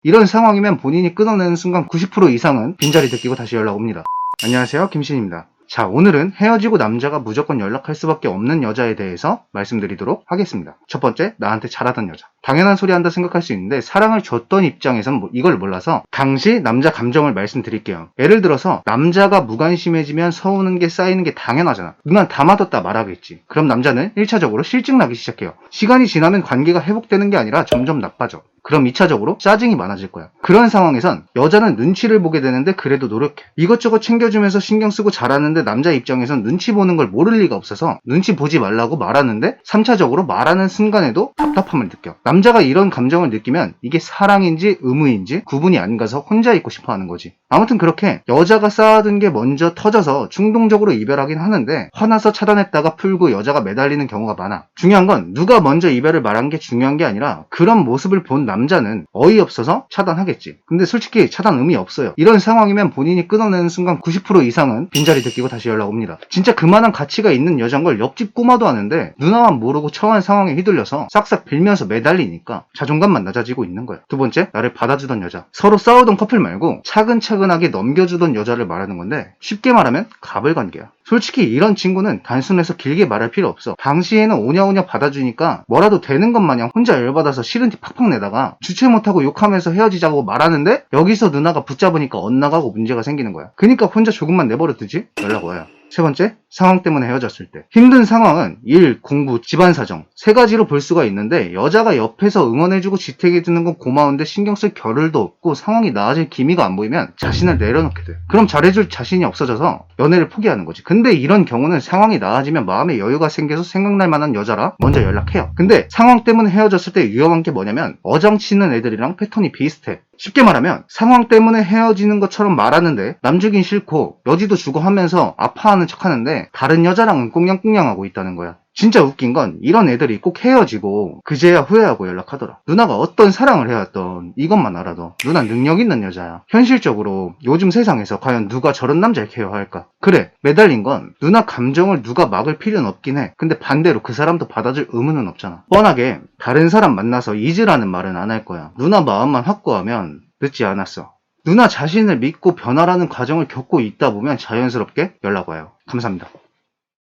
이런 상황이면 본인이 끊어내는 순간 90% 이상은 빈자리 느끼고 다시 연락 옵니다. 안녕하세요, 김신입니다. 자, 오늘은 헤어지고 남자가 무조건 연락할 수밖에 없는 여자에 대해서 말씀드리도록 하겠습니다. 첫 번째, 나한테 잘하던 여자. 당연한 소리 한다 생각할 수 있는데 사랑을 줬던 입장에선 이걸 몰라서 당시 남자 감정을 말씀드릴게요. 예를 들어서 남자가 무관심해지면 서우는 게 쌓이는 게 당연하잖아. 누난 다 맞았다 말하겠지. 그럼 남자는 1차적으로 실증 나기 시작해요. 시간이 지나면 관계가 회복되는 게 아니라 점점 나빠져. 그럼 2차적으로 짜증이 많아질 거야. 그런 상황에선 여자는 눈치를 보게 되는데 그래도 노력해. 이것저것 챙겨주면서 신경 쓰고 잘하는데 남자 입장에선 눈치 보는 걸 모를 리가 없어서 눈치 보지 말라고 말하는데 3차적으로 말하는 순간에도 답답함을 느껴. 남자가 이런 감정을 느끼면 이게 사랑인지 의무인지 구분이 안 가서 혼자 있고 싶어 하는 거지. 아무튼 그렇게 여자가 쌓아둔 게 먼저 터져서 충동적으로 이별하긴 하는데 화나서 차단했다가 풀고 여자가 매달리는 경우가 많아. 중요한 건 누가 먼저 이별을 말한 게 중요한 게 아니라 그런 모습을 본 남자는 어이없어서 차단하겠지. 근데 솔직히 차단 의미 없어요. 이런 상황이면 본인이 끊어내는 순간 90% 이상은 빈자리 느끼고 다시 연락 옵니다. 진짜 그만한 가치가 있는 여잔 걸 옆집 꼬마도 아는데 누나만 모르고 처한 상황에 휘둘려서 싹싹 빌면서 매달리니까 자존감만 낮아지고 있는 거야. 두 번째, 나를 받아주던 여자. 서로 싸우던 커플 말고 차근차근하게 넘겨주던 여자를 말하는 건데 쉽게 말하면 가불관계야. 솔직히 이런 친구는 단순해서 길게 말할 필요 없어. 당시에는 오냐오냐 받아주니까 뭐라도 되는 것 마냥 혼자 열받아서 싫은 티 팍팍 내다가 주체 못하고 욕하면서 헤어지자고 말하는데 여기서 누나가 붙잡으니까 엇나가고 문제가 생기는 거야. 그러니까 혼자 조금만 내버려 두지? 연락 와요. 세 번째, 상황 때문에 헤어졌을 때. 힘든 상황은 일, 공부, 집안 사정 세 가지로 볼 수가 있는데 여자가 옆에서 응원해주고 지탱해주는 건 고마운데 신경 쓸 겨를도 없고 상황이 나아질 기미가 안 보이면 자신을 내려놓게 돼. 그럼 잘해줄 자신이 없어져서 연애를 포기하는 거지. 근데 이런 경우는 상황이 나아지면 마음에 여유가 생겨서 생각날 만한 여자라 먼저 연락해요. 근데 상황 때문에 헤어졌을 때 위험한 게 뭐냐면 어장치는 애들이랑 패턴이 비슷해. 쉽게 말하면 상황 때문에 헤어지는 것처럼 말하는데 남 주긴 싫고 여지도 주고 하면서 아파하는 척하는데 다른 여자랑은 꽁냥꽁냥하고 있다는 거야. 진짜 웃긴 건 이런 애들이 꼭 헤어지고 그제야 후회하고 연락하더라. 누나가 어떤 사랑을 해왔던 이것만 알아도 누나 능력 있는 여자야. 현실적으로 요즘 세상에서 과연 누가 저런 남자를 케어할까? 그래, 매달린 건 누나 감정을 누가 막을 필요는 없긴 해. 근데 반대로 그 사람도 받아줄 의무는 없잖아. 뻔하게 다른 사람 만나서 잊으라는 말은 안 할 거야. 누나 마음만 확고하면 늦지 않았어. 누나 자신을 믿고 변화라는 과정을 겪고 있다 보면 자연스럽게 연락 와요. 감사합니다.